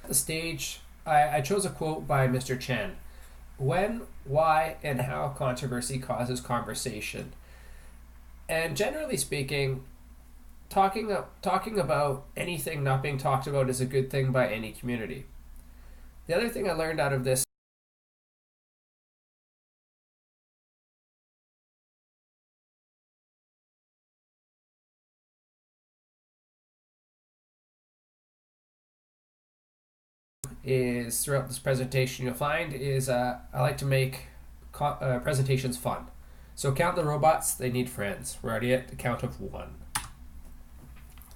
the stage, I chose a quote by Mr. Chen. When, why, and how controversy causes conversation. And generally speaking, talking about anything not being talked about is a good thing by any community. The other thing I learned out of this is throughout this presentation you'll find is I like to make presentations fun. So count the robots, they need friends. We're already at the count of one.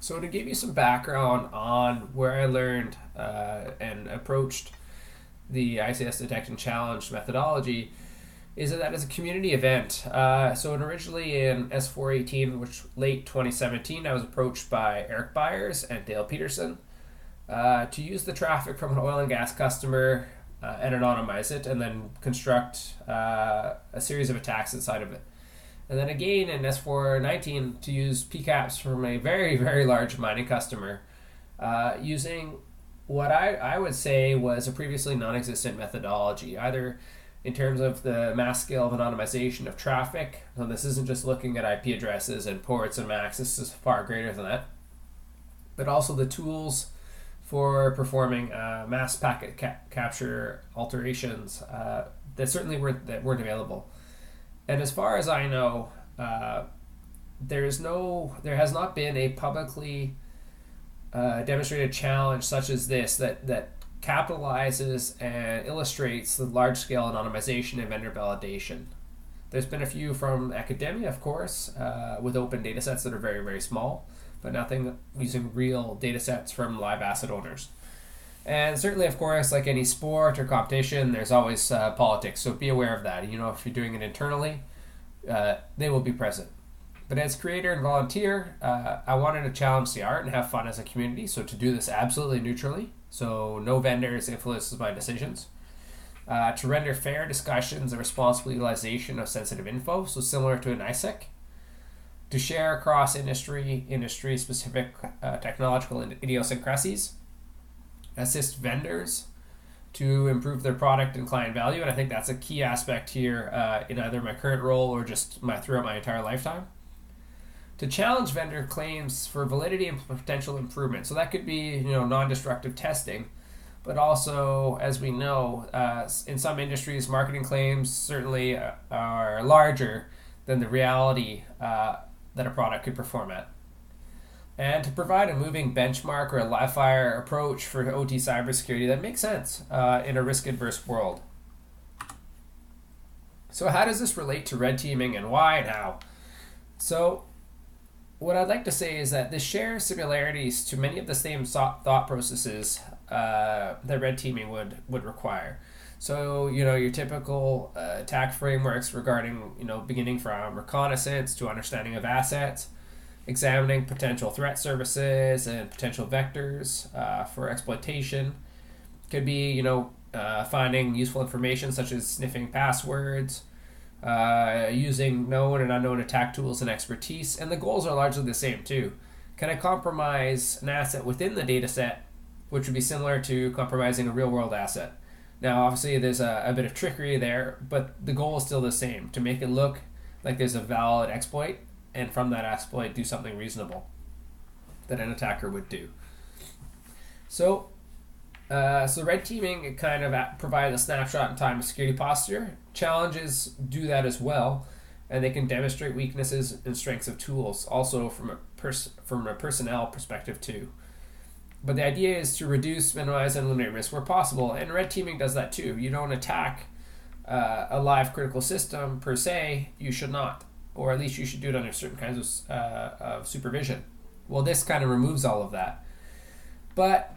So to give you some background on where I learned and approached the ICS Detection Challenge methodology is that as a community event. So originally in S418, which late 2017, I was approached by Eric Byers and Dale Peterson to use the traffic from an oil and gas customer and anonymize it, and then construct a series of attacks inside of it. And then again in S419 to use PCAPs from a very, very large mining customer using what I would say was a previously non-existent methodology, either in terms of the mass scale of anonymization of traffic. So this isn't just looking at IP addresses and ports and MACs, this is far greater than that. But also the tools for performing mass packet capture alterations that certainly weren't available. And as far as I know, there has not been a publicly demonstrated challenge such as this that capitalizes and illustrates the large-scale anonymization and vendor validation. There's been a few from academia, of course, with open data sets that are very, very small, but nothing using real data sets from live asset owners. And certainly, of course, like any sport or competition, there's always politics, so be aware of that. You know, if you're doing it internally, they will be present. But as creator and volunteer, I wanted to challenge the art and have fun as a community, so to do this absolutely neutrally, so no vendors influences my decisions. To render fair discussions and responsible utilization of sensitive info, so similar to an ISEC. To share across industry-specific technological idiosyncrasies. Assist vendors to improve their product and client value, and I think that's a key aspect here in either my current role or just throughout my entire lifetime. To challenge vendor claims for validity and potential improvement. So that could be, non-destructive testing, but also, as we know, in some industries, marketing claims certainly are larger than the reality that a product could perform at. And to provide a moving benchmark or a live-fire approach for OT cybersecurity that makes sense in a risk-adverse world. So how does this relate to red teaming, and why and how? So what I'd like to say is that this shares similarities to many of the same thought processes that red teaming would require. So, your typical attack frameworks regarding, beginning from reconnaissance to understanding of assets, examining potential threat services and potential vectors for exploitation. Could be, finding useful information such as sniffing passwords, using known and unknown attack tools and expertise, and the goals are largely the same too. Can I compromise an asset within the data set, which would be similar to compromising a real-world asset? Now, obviously, there's a bit of trickery there, but the goal is still the same, to make it look like there's a valid exploit, and from that exploit, do something reasonable that an attacker would do. So red teaming, it kind of provides a snapshot in time of security posture. Challenges do that as well, and they can demonstrate weaknesses and strengths of tools, also from a personnel perspective too. But the idea is to reduce, minimize, and eliminate risk where possible, and red teaming does that too. You don't attack a live critical system per se, you should not, or at least you should do it under certain kinds of supervision. Well, this kind of removes all of that. But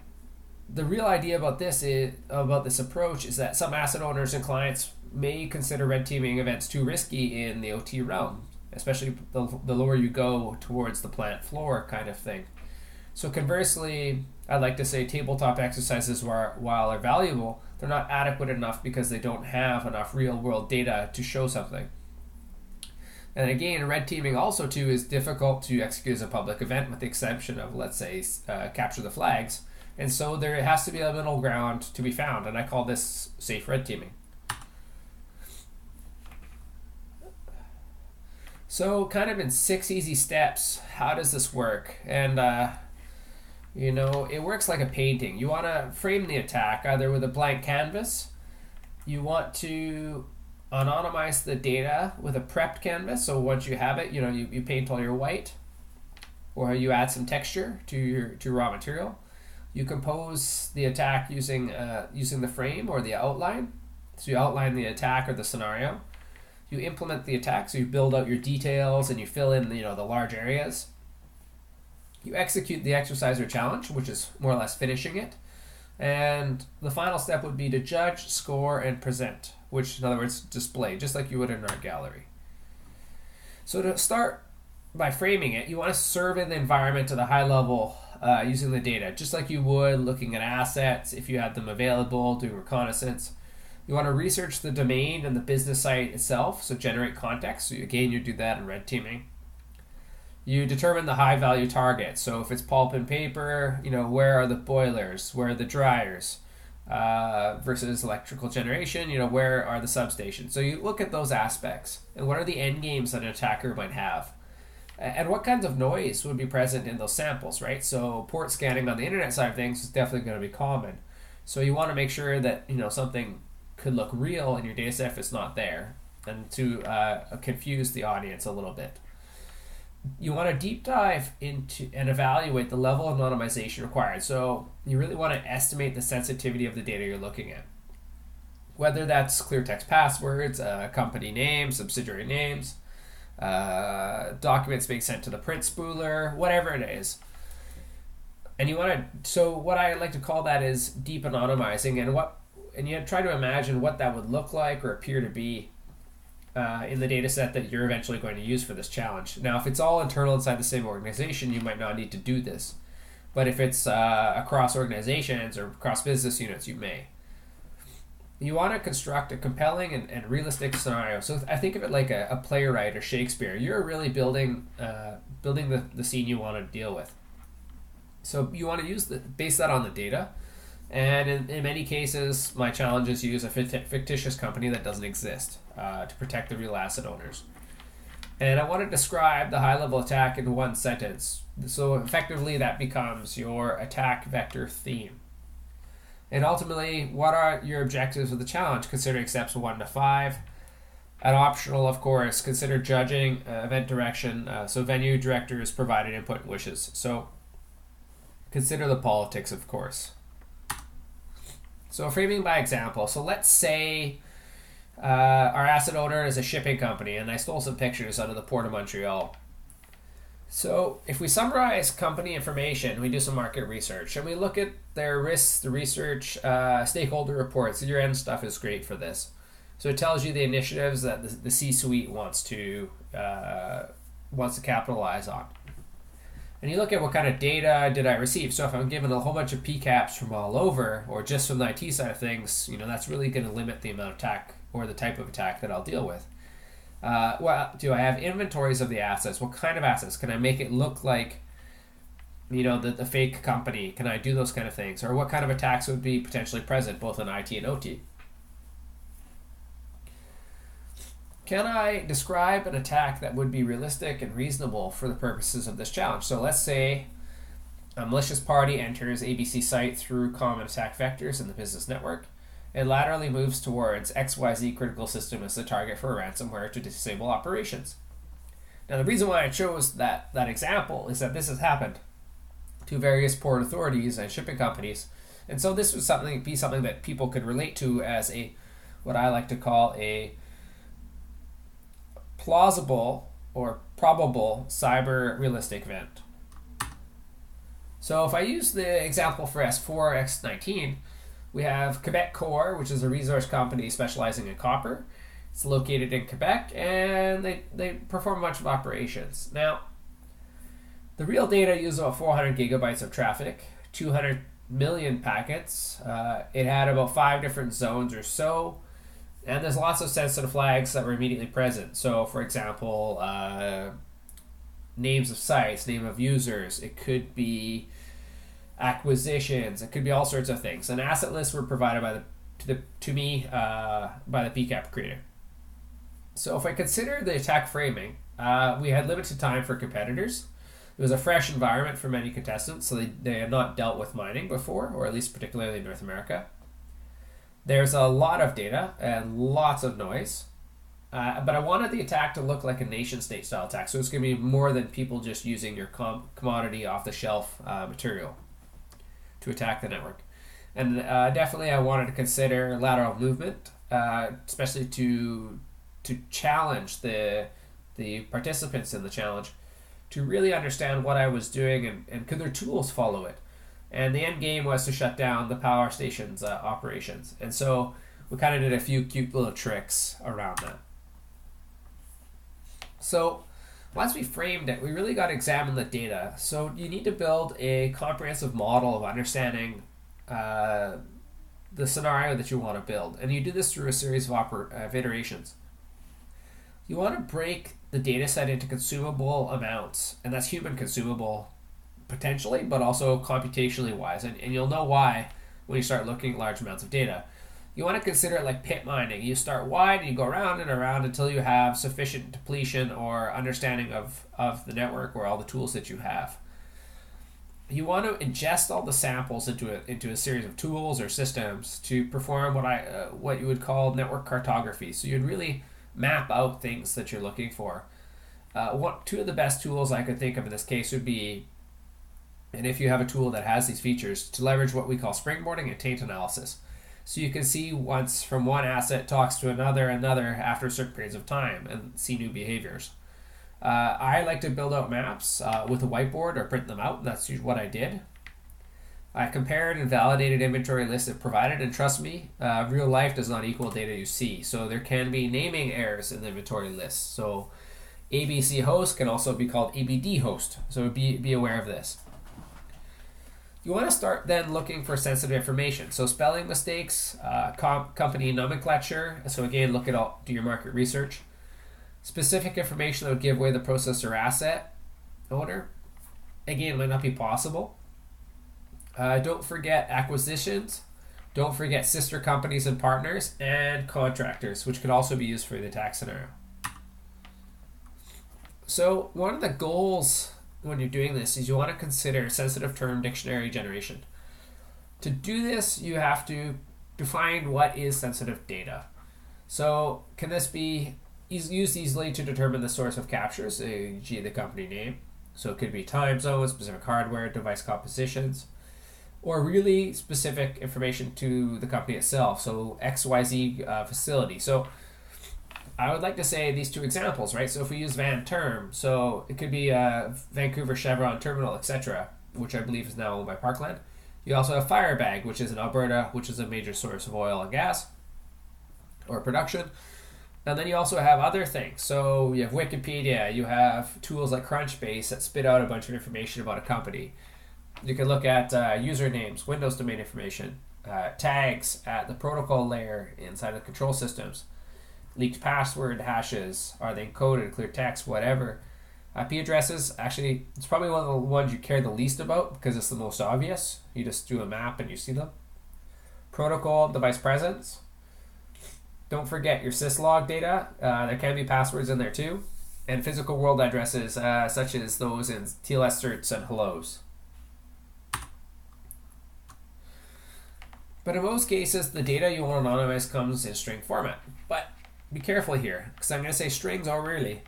the real idea about this approach is that some asset owners and clients may consider red teaming events too risky in the OT realm, especially the lower you go towards the plant floor kind of thing. So conversely, I'd like to say tabletop exercises, while are valuable, they're not adequate enough because they don't have enough real-world data to show something. And again, red teaming also too is difficult to execute as a public event, with the exception of, let's say, capture the flags, And so there has to be a middle ground to be found, and I call this safe red teaming. So kind of in 6 easy steps, how does this work? And it works like a painting. You want to frame the attack either with a blank canvas. You want to anonymize the data with a prepped canvas. So once you have it, you paint all your white, or you add some texture to your raw material. You compose the attack using the frame or the outline. So you outline the attack or the scenario. You implement the attack, so you build out your details and you fill in the large areas. You execute the exercise or challenge, which is more or less finishing it. And the final step would be to judge, score, and present, which in other words, display, just like you would in an art gallery. So to start by framing it, you want to survey the environment at a high level using the data, just like you would looking at assets if you had them available, doing reconnaissance. You want to research the domain and the business site itself, so generate context. So again, you do that in red teaming. You determine the high value target. So if it's pulp and paper, where are the boilers? Where are the dryers? Versus electrical generation, where are the substations? So you look at those aspects. And what are the end games that an attacker might have? And what kinds of noise would be present in those samples, right? So port scanning on the internet side of things is definitely going to be common. So you want to make sure that, something could look real in your data set if it's not there, and to confuse the audience a little bit. You want to deep dive into and evaluate the level of anonymization required. So you really want to estimate the sensitivity of the data you're looking at. Whether that's clear text passwords, company names, subsidiary names, documents being sent to the print spooler, whatever it is. And what I like to call that is deep anonymizing, and you try to imagine what that would look like or appear to be in the data set that you're eventually going to use for this challenge. Now, if it's all internal inside the same organization, you might not need to do this. But if it's across organizations or across business units, you may. You want to construct a compelling and realistic scenario. So I think of it like a playwright or Shakespeare. You're really building the scene you want to deal with. So you want to base that on the data. And in many cases, my challenges use a fictitious company that doesn't exist to protect the real asset owners. And I want to describe the high-level attack in one sentence. So effectively, that becomes your attack vector theme. And ultimately, what are your objectives of the challenge, considering steps 1 to 5? And optional, of course, consider judging, event direction. So venue directors provided input and wishes. So consider the politics, of course. So framing by example. So let's say our asset owner is a shipping company, and I stole some pictures out of the Port of Montreal. So if we summarize company information, we do some market research, and we look at their risks, the research, stakeholder reports. The year-end stuff is great for this. So it tells you the initiatives that the C-suite wants to capitalize on. And you look at what kind of data did I receive. So if I'm given a whole bunch of PCAPs from all over, or just from the IT side of things, that's really going to limit the amount of attack or the type of attack that I'll deal with. Do I have inventories of the assets? What kind of assets? Can I make it look like, the fake company? Can I do those kind of things? Or what kind of attacks would be potentially present both in IT and OT? Can I describe an attack that would be realistic and reasonable for the purposes of this challenge? So let's say a malicious party enters ABC site through common attack vectors in the business network. It laterally moves towards XYZ critical system as the target for a ransomware to disable operations. Now, the reason why I chose that example is that this has happened to various port authorities and shipping companies. And so this would be something that people could relate to as what I like to call a plausible or probable cyber realistic event. So if I use the example for S4 X19, we have Quebec Core, which is a resource company specializing in copper. It's located in Quebec, and they perform a bunch of operations. Now, the real data uses about 400 gigabytes of traffic, 200 million packets. It had about 5 different zones or so. And there's lots of sensitive flags that were immediately present. So, for example, names of sites, name of users. It could be acquisitions. It could be all sorts of things. And asset lists were provided by to me by the PCAP creator. So if I consider the attack framing, we had limited time for competitors. It was a fresh environment for many contestants, so they had not dealt with mining before, or at least particularly in North America. There's a lot of data and lots of noise, but I wanted the attack to look like a nation-state style attack, so it's going to be more than people just using your commodity off-the-shelf material to attack the network. And definitely I wanted to consider lateral movement, especially to challenge the participants in the challenge to really understand what I was doing and could their tools follow it. And the end game was to shut down the power station's operations. And so we kind of did a few cute little tricks around that. So once we framed it, we really got to examine the data. So you need to build a comprehensive model of understanding the scenario that you want to build. And you do this through a series of iterations. You want to break the data set into consumable amounts, and that's human consumable potentially, but also computationally wise. And you'll know why when you start looking at large amounts of data. You want to consider it like pit mining. You start wide and you go around and around until you have sufficient depletion or understanding of the network or all the tools that you have. You want to ingest all the samples into a series of tools or systems to perform what you would call network cartography. So you'd really map out things that you're looking for. Two of the best tools I could think of in this case would be, and if you have a tool that has these features, to leverage what we call springboarding and taint analysis. So you can see once from one asset talks to another after certain periods of time and see new behaviors. I like to build out maps with a whiteboard or print them out, and that's usually what I did. I compared and validated inventory lists if provided, and trust me, real life does not equal data you see. So there can be naming errors in the inventory list. So ABC host can also be called ABD host. So be aware of this. You want to start then looking for sensitive information. So spelling mistakes, company nomenclature. So again, do your market research. Specific information that would give away the processor asset owner. Again, might not be possible. Don't forget acquisitions. Don't forget sister companies and partners and contractors, which could also be used for the attack scenario. So one of the goals when you're doing this is you want to consider sensitive term dictionary generation. To do this, you have to define what is sensitive data. So can this be used easily to determine the source of captures, e.g. the company name? So it could be time zones, specific hardware, device compositions, or really specific information to the company itself. So XYZ facility. So I would like to say these two examples, right? So if we use Van Term, so it could be Vancouver Chevron Terminal, etc., which I believe is now owned by Parkland. You also have Firebag, which is in Alberta, which is a major source of oil and gas or production. And then you also have other things. So you have Wikipedia, you have tools like Crunchbase that spit out a bunch of information about a company. You can look at usernames, Windows domain information, tags at the protocol layer inside of control systems, leaked password hashes, are they encoded, clear text, whatever. IP addresses, actually, it's probably one of the ones you care the least about because it's the most obvious. You just do a map and you see them. Protocol, device presence. Don't forget your syslog data. There can be passwords in there too. And physical world addresses, such as those in TLS certs and hellos. But in most cases, the data you want to anonymize comes in string format. But be careful here, because I'm going to say strings really.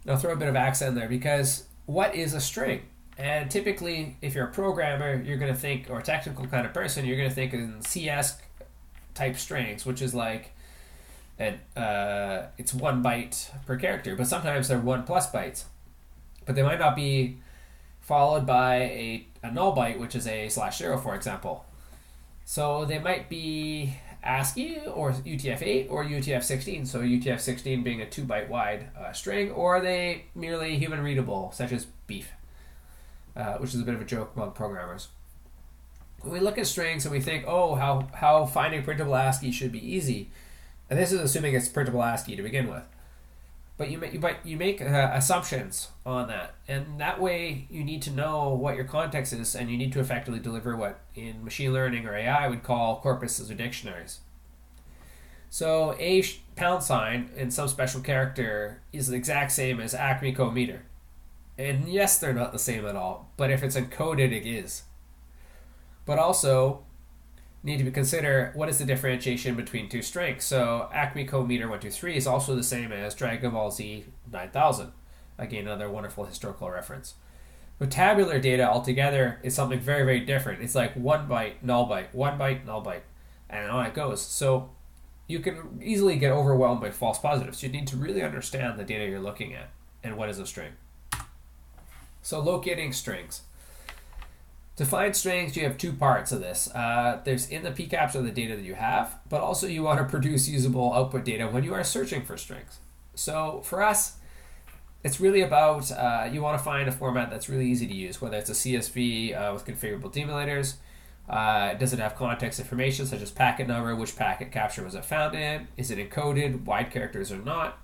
I'll throw a bit of accent there, because what is a string? And typically, if you're a programmer, you're going to think, or a technical kind of person, you're going to think in CS type strings, which is like, it's 1 byte per character, but sometimes they're 1+ bytes. But they might not be followed by a null byte, which is a /0, for example. So they might be ASCII or UTF-8 or UTF-16, so UTF-16 being a 2 byte wide string, or are they merely human readable, such as beef, which is a bit of a joke among programmers. When we look at strings and we think, oh, how finding printable ASCII should be easy, and this is assuming it's printable ASCII to begin with. But you make assumptions on that, and that way you need to know what your context is, and you need to effectively deliver what in machine learning or AI would call corpuses or dictionaries. So pound sign in some special character is the exact same as Acme meter, and yes, they're not the same at all. But if it's encoded, it is. But also need to consider what is the differentiation between two strings. So Acme meter 123 is also the same as Dragon Ball Z 9000. Again, another wonderful historical reference. But tabular data altogether is something very, very different. It's like 1 byte, null byte, 1 byte, null byte, and on it goes. So you can easily get overwhelmed by false positives. You need to really understand the data you're looking at and what is a string. So locating strings. To find strings, you have two parts of this. There's in the PCAPs are the data that you have, but also you want to produce usable output data when you are searching for strings. So for us, it's really about you want to find a format that's really easy to use, whether it's a CSV with configurable demulators. Does it have context information such as packet number, which packet capture was it found in, is it encoded, wide characters or not,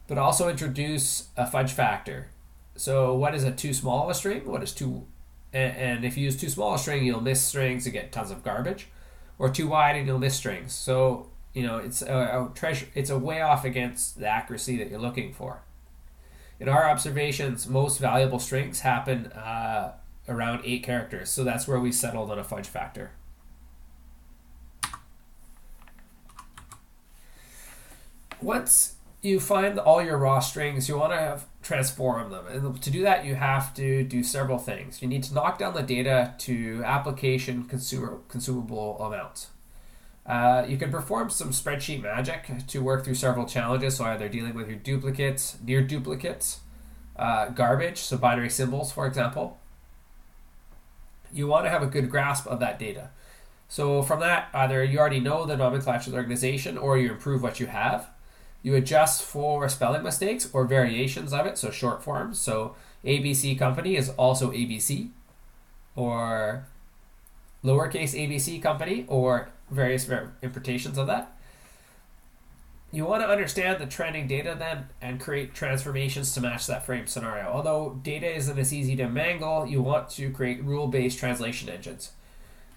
but also introduce a fudge factor. So what is a too small of a string? What is too and if you use too small a string, you'll miss strings and get tons of garbage, or too wide and you'll miss strings. So it's a treasure. It's a way off against the accuracy that you're looking for. In our observations, most valuable strings happen around 8 characters, so that's where we settled on a fudge factor. Once you find all your raw strings, you want to transform them. And to do that, you have to do several things. You need to knock down the data to application consumable amounts. You can perform some spreadsheet magic to work through several challenges, so either dealing with your duplicates, near duplicates, garbage, so binary symbols, for example. You want to have a good grasp of that data. So from that, either you already know the nomenclature of the organization or you improve what you have. You adjust for spelling mistakes or variations of it, so short forms. So ABC company is also ABC, or lowercase ABC company, or various interpretations of that. You want to understand the trending data then and create transformations to match that frame scenario. Although data isn't as easy to mangle, you want to create rule-based translation engines.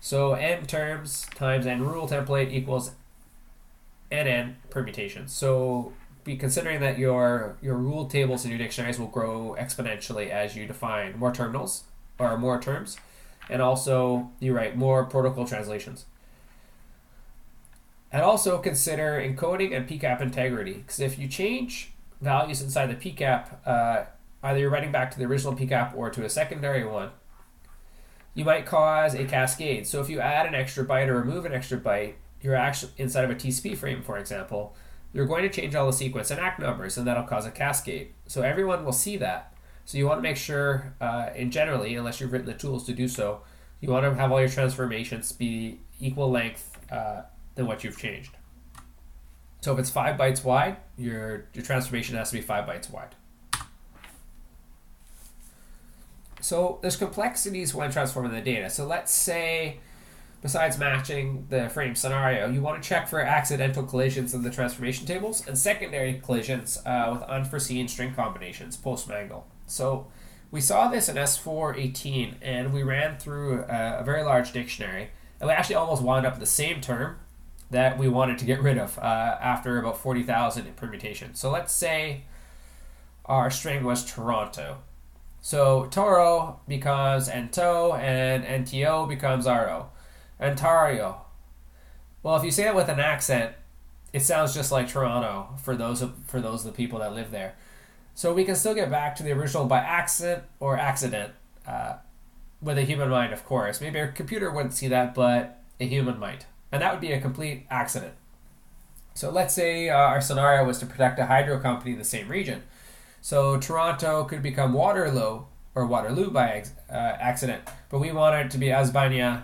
So n terms times n rule template equals n permutations. So be considering that your rule tables in your dictionaries will grow exponentially as you define more terminals or more terms, and also you write more protocol translations. And also consider encoding and PCAP integrity, because if you change values inside the PCAP, either you're writing back to the original PCAP or to a secondary one, you might cause a cascade. So if you add an extra byte or remove an extra byte, you're actually inside of a TCP frame, for example, you're going to change all the sequence and ACK numbers, and that'll cause a cascade. So everyone will see that. So you want to make sure, in generally, unless you've written the tools to do so, you want to have all your transformations be equal length than what you've changed. So if it's 5 bytes wide, your transformation has to be 5 bytes wide. So there's complexities when transforming the data. So let's say, besides matching the frame scenario, you want to check for accidental collisions in the transformation tables and secondary collisions with unforeseen string combinations post-mangle. So we saw this in S418, and we ran through a very large dictionary, and we actually almost wound up with the same term that we wanted to get rid of after about 40,000 permutations. So let's say our string was Toronto. So Toro becomes Ento, and NTO becomes RO. Ontario. Well, if you say it with an accent, it sounds just like Toronto for those of the people that live there. So we can still get back to the original by accent or accident, with a human mind, of course. Maybe a computer wouldn't see that, but a human might. And that would be a complete accident. So let's say our scenario was to protect a hydro company in the same region. So Toronto could become Waterloo or Waterloo by accident, but we want it to be Azbania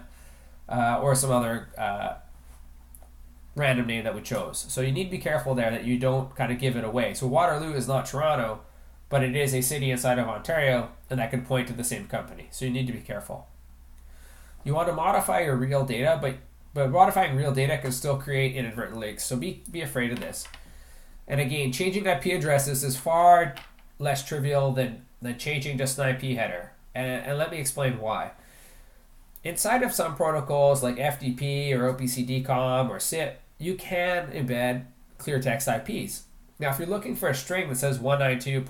or some other random name that we chose. So you need to be careful there that you don't kind of give it away. So Waterloo is not Toronto, but it is a city inside of Ontario, and that can point to the same company. So you need to be careful. You want to modify your real data, but modifying real data can still create inadvertent links. So be afraid of this. And again, changing IP addresses is far less trivial than changing just an IP header. And let me explain why. Inside of some protocols like FTP or OPC-DCOM or SIP, you can embed clear text IPs. Now, if you're looking for a string that says 192.19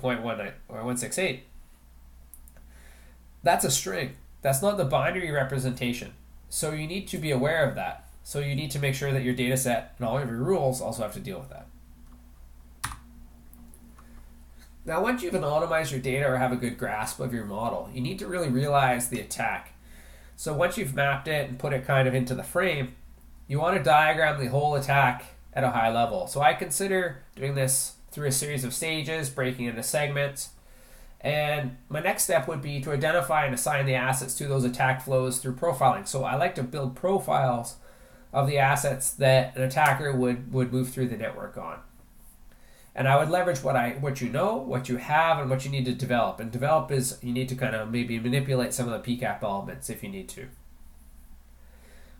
or 168, that's a string. That's not the binary representation. So you need to be aware of that. So you need to make sure that your data set and all of your rules also have to deal with that. Now, once you've anonymized your data or have a good grasp of your model, you need to really realize the attack. So once you've mapped it and put it kind of into the frame, you want to diagram the whole attack at a high level. So I consider doing this through a series of stages, breaking into segments. And my next step would be to identify and assign the assets to those attack flows through profiling. So I like to build profiles of the assets that an attacker would move through the network on. And I would leverage what you know, what you have, and what you need to develop. And develop is you need to kind of maybe manipulate some of the PCAP elements if you need to.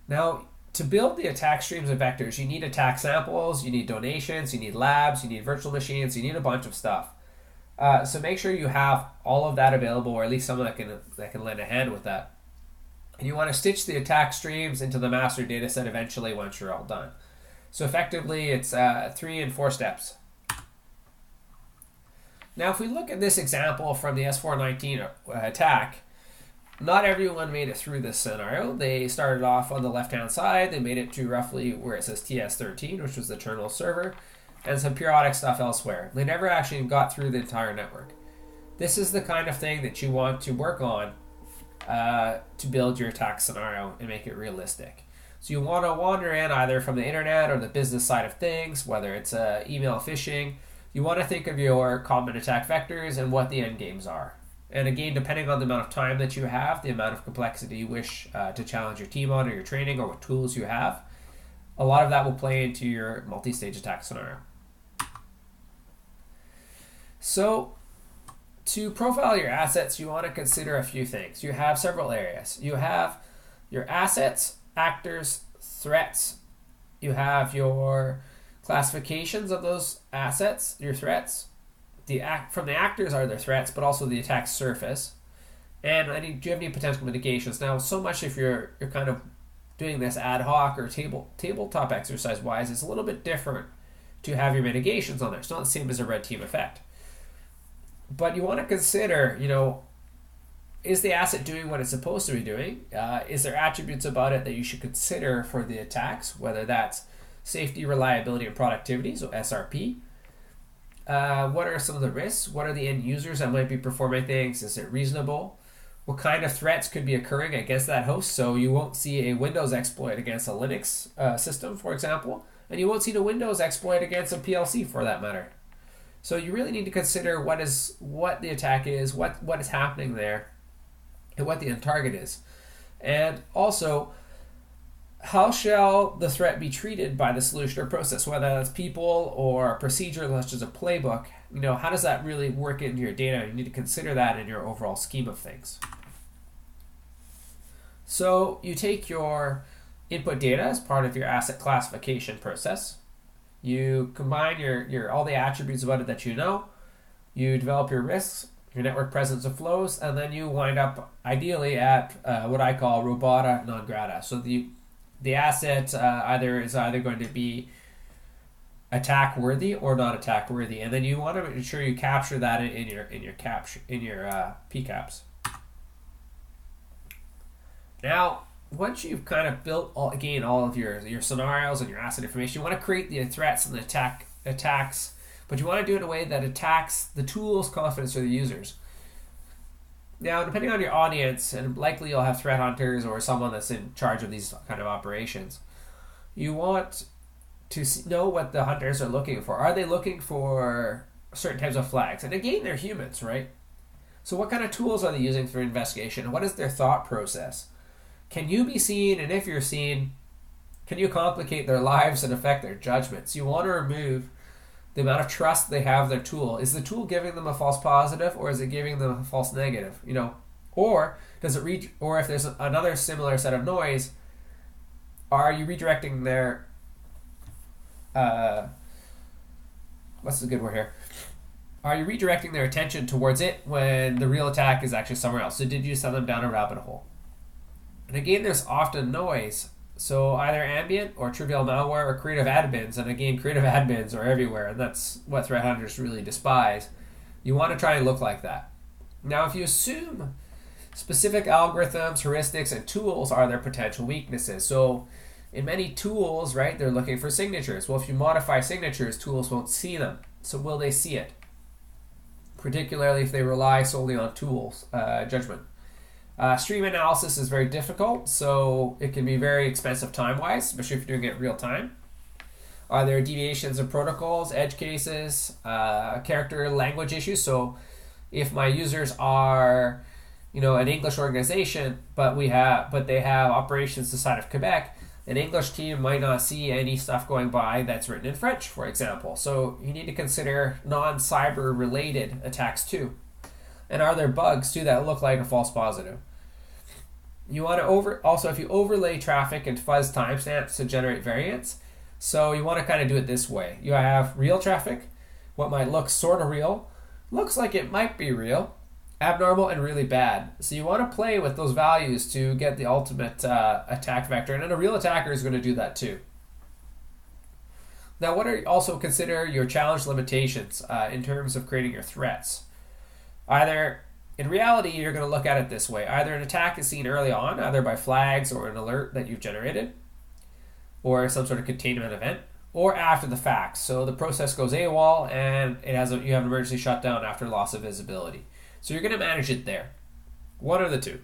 Now, to build the attack streams and vectors, you need attack samples, you need donations, you need labs, you need virtual machines, you need a bunch of stuff. So make sure you have all of that available, or at least someone that can lend a hand with that. And you want to stitch the attack streams into the master data set eventually once you're all done. So effectively, it's 3 and 4 steps. Now, if we look at this example from the S419 attack, not everyone made it through this scenario. They started off on the left-hand side. They made it to roughly where it says TS13, which was the terminal server, and some periodic stuff elsewhere. They never actually got through the entire network. This is the kind of thing that you want to work on to build your attack scenario and make it realistic. So you want to wander in either from the internet or the business side of things, whether it's email phishing. You want to think of your common attack vectors and what the end games are. And again, depending on the amount of time that you have, the amount of complexity you wish to challenge your team on, or your training, or what tools you have, a lot of that will play into your multi-stage attack scenario. So to profile your assets, you want to consider a few things. You have several areas. You have your assets, actors, threats. You have your classifications of those assets, your threats. From the actors are their threats, but also the attack surface. And do you have any potential mitigations? Now, so much if you're kind of doing this ad hoc or tabletop exercise wise, it's a little bit different to have your mitigations on there. It's not the same as a red team effect. But you want to consider, is the asset doing what it's supposed to be doing? Is there attributes about it that you should consider for the attacks, whether that's safety, reliability, and productivity, so SRP. What are some of the risks? What are the end users that might be performing things? Is it reasonable? What kind of threats could be occurring against that host? So you won't see a Windows exploit against a Linux system, for example, and you won't see the Windows exploit against a PLC for that matter. So you really need to consider what the attack is, what is happening there, and what the end target is. And also, how shall the threat be treated by the solution or process, whether that's people or a procedure such as a playbook? How does that really work into your data? You need to consider that in your overall scheme of things. So you take your input data as part of your asset classification process. You combine your all the attributes about it that you know. You develop your risks, your network presence and flows, and then you wind up ideally at what I call robata non grata. So the asset is either going to be attack worthy or not attack worthy, and then you want to ensure you capture that in your PCAPs. Now, once you've kind of built all of your scenarios and your asset information, you want to create the threats and the attacks, but you want to do it in a way that attacks the tool's confidence or the users. Now, depending on your audience, and likely you'll have threat hunters or someone that's in charge of these kind of operations, you want to know what the hunters are looking for. Are they looking for certain types of flags? And again, they're humans, right? So what kind of tools are they using for investigation? What is their thought process? Can you be seen? And if you're seen, can you complicate their lives and affect their judgments? You want to remove the amount of trust they have their tool. Is the tool giving them a false positive, or is it giving them a false negative? Or does it or if there's another similar set of noise, are you redirecting their what's the good word here? Are you redirecting their attention towards it when the real attack is actually somewhere else? So did you send them down a rabbit hole? And again, there's often noise. So either ambient or trivial malware or creative admins. And again, creative admins are everywhere, and that's what threat hunters really despise. You want to try and look like that. Now, if you assume specific algorithms, heuristics, and tools are their potential weaknesses. So in many tools, right, they're looking for signatures. Well, if you modify signatures, tools won't see them. So will they see it? Particularly if they rely solely on tools judgment. Stream analysis is very difficult, so it can be very expensive time-wise, especially if you're doing it real time. Are there deviations in protocols, edge cases, character language issues? So if my users are, an English organization, but they have operations inside of Quebec, an English team might not see any stuff going by that's written in French, for example. So you need to consider non-cyber related attacks too. And are there bugs too that look like a false positive? You want to if you overlay traffic and fuzz timestamps to generate variance, so you want to kind of do it this way. You have real traffic, what might look sort of real, looks like it might be real, abnormal, and really bad. So you want to play with those values to get the ultimate attack vector, and then a real attacker is going to do that too. Now, also consider your challenge limitations in terms of creating your threats. Either, in reality, you're going to look at it this way. Either an attack is seen early on, either by flags or an alert that you've generated, or some sort of containment event, or after the fact. So the process goes AWOL and you have an emergency shutdown after loss of visibility. So you're going to manage it there. One or the two.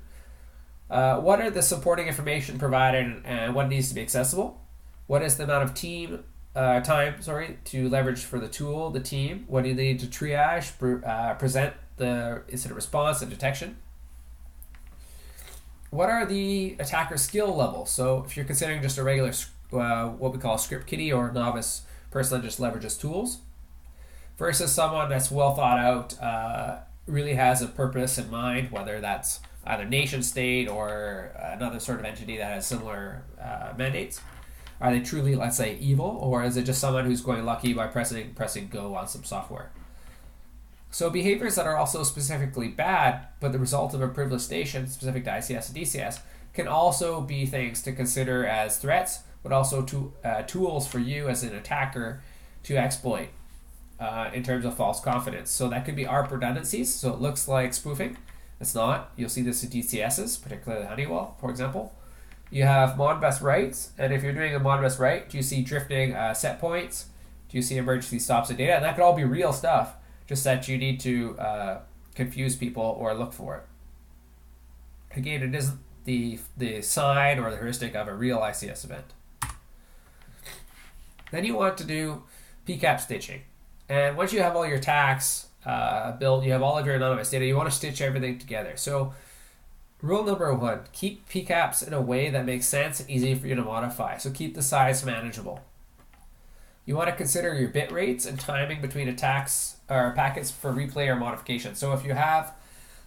What are the supporting information provided and what needs to be accessible? What is the amount of time to leverage for the tool, the team? What do you need to triage, present the incident response and detection? What are the attacker skill levels? So if you're considering just a regular, what we call a script kiddie or a novice person that just leverages tools, versus someone that's well thought out, really has a purpose in mind, whether that's either nation state or another sort of entity that has similar mandates. Are they truly, let's say, evil, or is it just someone who's going lucky by pressing go on some software? So behaviors that are also specifically bad, but the result of a privileged station specific to ICS and DCS, can also be things to consider as threats, but also tools for you as an attacker to exploit in terms of false confidence. So that could be ARP redundancies, so it looks like spoofing. It's not. You'll see this in DCSs, particularly Honeywell, for example. You have Modbus writes, and if you're doing a Modbus write, do you see drifting set points? Do you see emergency stops of data? And that could all be real stuff, just that you need to confuse people or look for it. Again, it isn't the sign or the heuristic of a real ICS event. Then you want to do PCAP stitching. And once you have all your attacks built, you have all of your anonymous data, you want to stitch everything together. So rule number 1, keep PCAPs in a way that makes sense and easy for you to modify. So keep the size manageable. You want to consider your bit rates and timing between attacks or packets for replay or modification. So if you have,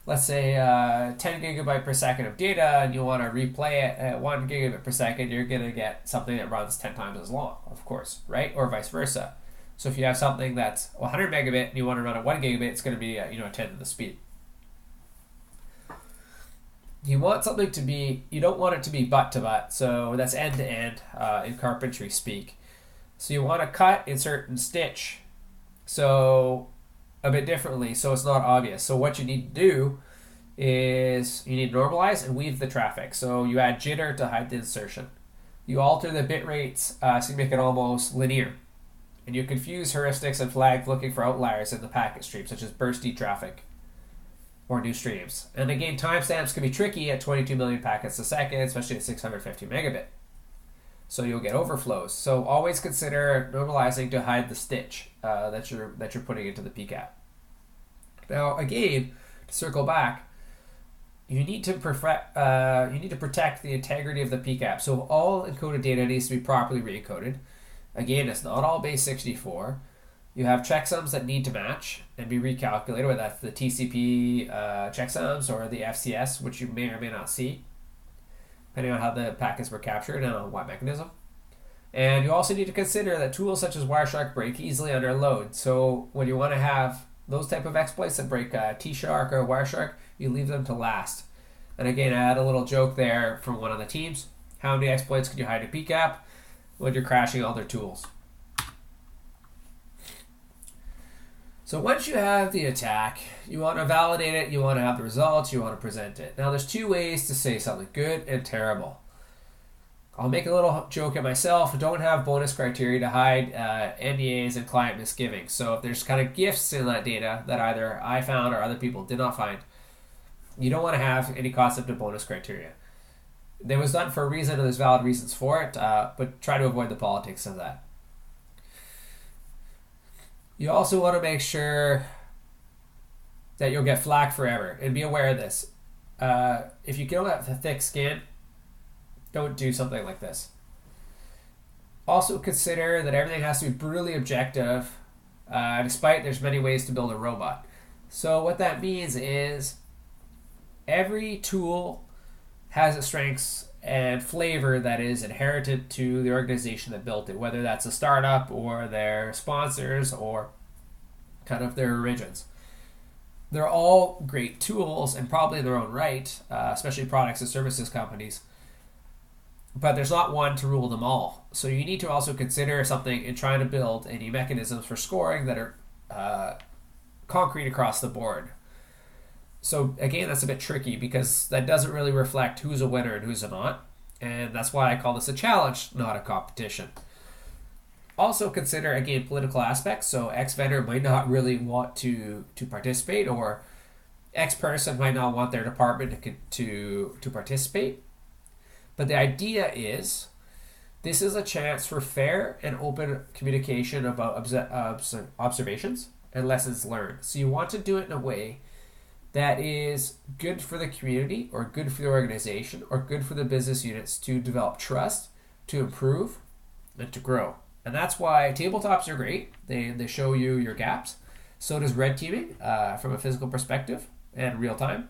let's say, 10 gigabyte per second of data and you want to replay it at 1 gigabit per second, you're going to get something that runs 10 times as long, of course, right? Or vice versa. So if you have something that's 100 megabit and you want to run at 1 gigabit, it's going to be a tenth of the speed. You want something to be, you don't want it to be butt to butt, so that's end to end in carpentry speak. So you want to cut, insert, and stitch so a bit differently so it's not obvious. So what you need to do is you need to normalize and weave the traffic. So you add jitter to hide the insertion. You alter the bit rates so you make it almost linear. And you confuse heuristics and flags looking for outliers in the packet stream, such as bursty traffic or new streams. And again, timestamps can be tricky at 22 million packets a second, especially at 650 megabit. So you'll get overflows. So always consider normalizing to hide the stitch that you're putting into the PCAP. Now again, to circle back, you need to protect the integrity of the PCAP. So all encoded data needs to be properly re-encoded. Again, it's not all base 64. You have checksums that need to match and be recalculated, whether that's the TCP checksums or the FCS, which you may or may not see, depending on how the packets were captured and on what mechanism. And you also need to consider that tools such as Wireshark break easily under load. So when you want to have those type of exploits that break T-Shark or Wireshark, you leave them to last. And again, I had a little joke there from one of the teams. How many exploits can you hide in PCAP when you're crashing all their tools? So once you have the attack, you want to validate it, you want to have the results, you want to present it. Now there's two ways to say something, good and terrible. I'll make a little joke at myself. Don't have bonus criteria to hide NDAs and client misgivings. So if there's kind of gifts in that data that either I found or other people did not find, you don't want to have any concept of bonus criteria. It was done for a reason and there's valid reasons for it, but try to avoid the politics of that. You also want to make sure that you'll get flack forever, and be aware of this. If you don't have a thick skin, don't do something like this. Also consider that everything has to be brutally objective, despite there's many ways to build a robot. So what that means is every tool has its strengths and flavor that is inherited to the organization that built it, whether that's a startup or their sponsors or kind of their origins. They're all great tools and probably in their own right, especially products and services companies. But there's not one to rule them all. So you need to also consider something in trying to build any mechanisms for scoring that are concrete across the board. So again, that's a bit tricky because that doesn't really reflect who's a winner and who's a not. And that's why I call this a challenge, not a competition. Also consider, again, political aspects. So X vendor might not really want to participate, or X person might not want their department to participate. But the idea is this is a chance for fair and open communication about observations and lessons learned. So you want to do it in a way that is good for the community or good for the organization or good for the business units to develop trust, to improve, and to grow. And that's why tabletops are great. They show you your gaps. So does red teaming from a physical perspective and real time.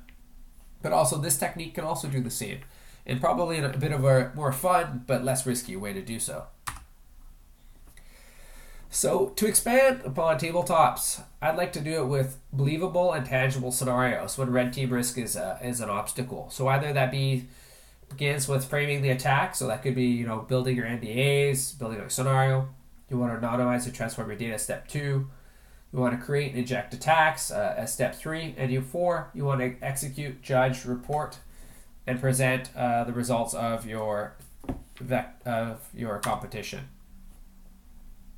But also this technique can also do the same. And probably in a bit of a more fun but less risky way to do so. So to expand upon tabletops, I'd like to do it with believable and tangible scenarios when red team risk is an obstacle. So either that begins with framing the attack, so that could be building your NDAs, building a scenario. You want to anonymize and transform your data, step 2. You want to create and inject attacks as step 3, and 4. You want to execute, judge, report, and present the results of your competition.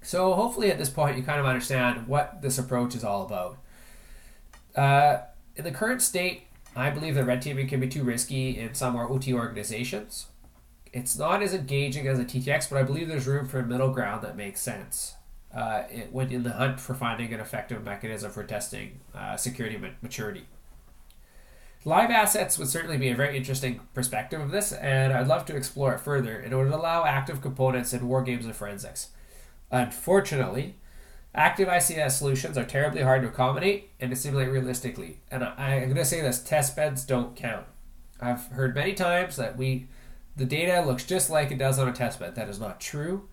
So hopefully at this point you kind of understand what this approach is all about. In the current state, I believe that red teaming can be too risky in some more OT organizations. It's not as engaging as a TTX, but I believe there's room for a middle ground that makes sense when in the hunt for finding an effective mechanism for testing security maturity. Live assets would certainly be a very interesting perspective of this, and I'd love to explore it further. It would allow active components in war games and forensics. Unfortunately, active ICS solutions are terribly hard to accommodate and to simulate realistically. And I'm going to say this, test beds don't count. I've heard many times that the data looks just like it does on a test bed. That is not true,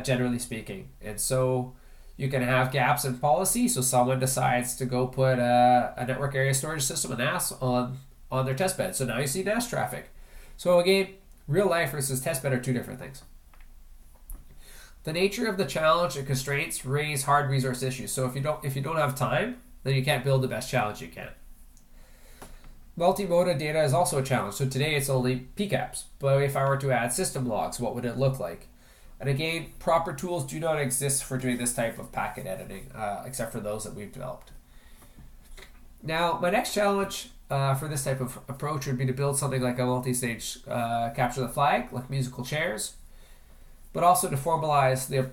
generally speaking. And so you can have gaps in policy, so someone decides to go put a network area storage system, a NAS, on their test bed. So now you see NAS traffic. So again, real life versus test bed are two different things. The nature of the challenge and constraints raise hard resource issues. So if you don't have time, then you can't build the best challenge you can. Multimodal data is also a challenge. So today it's only PCAPs. But if I were to add system logs, what would it look like? And again, proper tools do not exist for doing this type of packet editing, except for those that we've developed. Now, my next challenge for this type of approach would be to build something like a multi-stage capture the flag, like musical chairs, but also to formalize the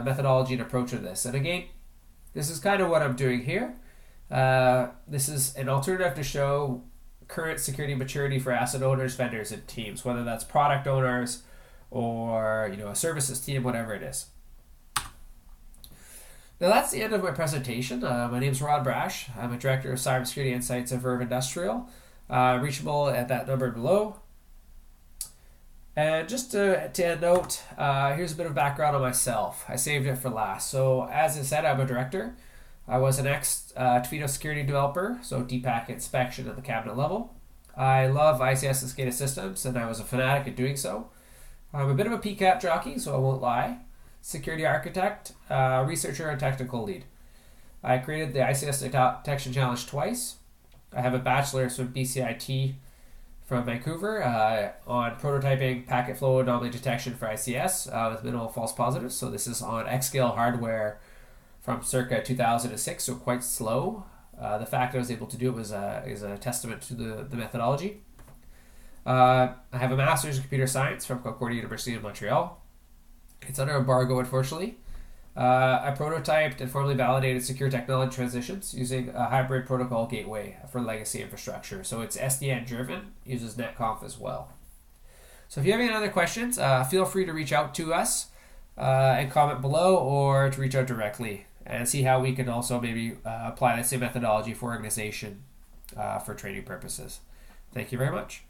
methodology and approach of this. And again, this is kind of what I'm doing here. This is an alternative to show current security maturity for asset owners, vendors, and teams, whether that's product owners or a services team, whatever it is. Now that's the end of my presentation. My name is Rod Brash. I'm a Director of Cybersecurity Insights at Verve Industrial. Reachable at that number below. And just to end out, here's a bit of background on myself. I saved it for last. So as I said, I'm a director. I was an ex-Tofino security developer, so deep-packet inspection at the cabinet level. I love ICS and SCADA systems, and I was a fanatic at doing so. I'm a bit of a PCAP jockey, so I won't lie. Security architect, researcher, and technical lead. I created the ICS Detection Challenge twice. I have a bachelor's from BCIT from Vancouver on prototyping packet flow anomaly detection for ICS with minimal false positives. So this is on X-scale hardware from circa 2006, so quite slow. The fact I was able to do it is a testament to the methodology. I have a master's in computer science from Concordia University in Montreal. It's under embargo, unfortunately. I prototyped and formally validated secure technology transitions using a hybrid protocol gateway for legacy infrastructure. So it's SDN driven, uses netconf as well. So if you have any other questions, feel free to reach out to us and comment below, or to reach out directly and see how we can also maybe apply the same methodology for organization for training purposes. Thank you very much.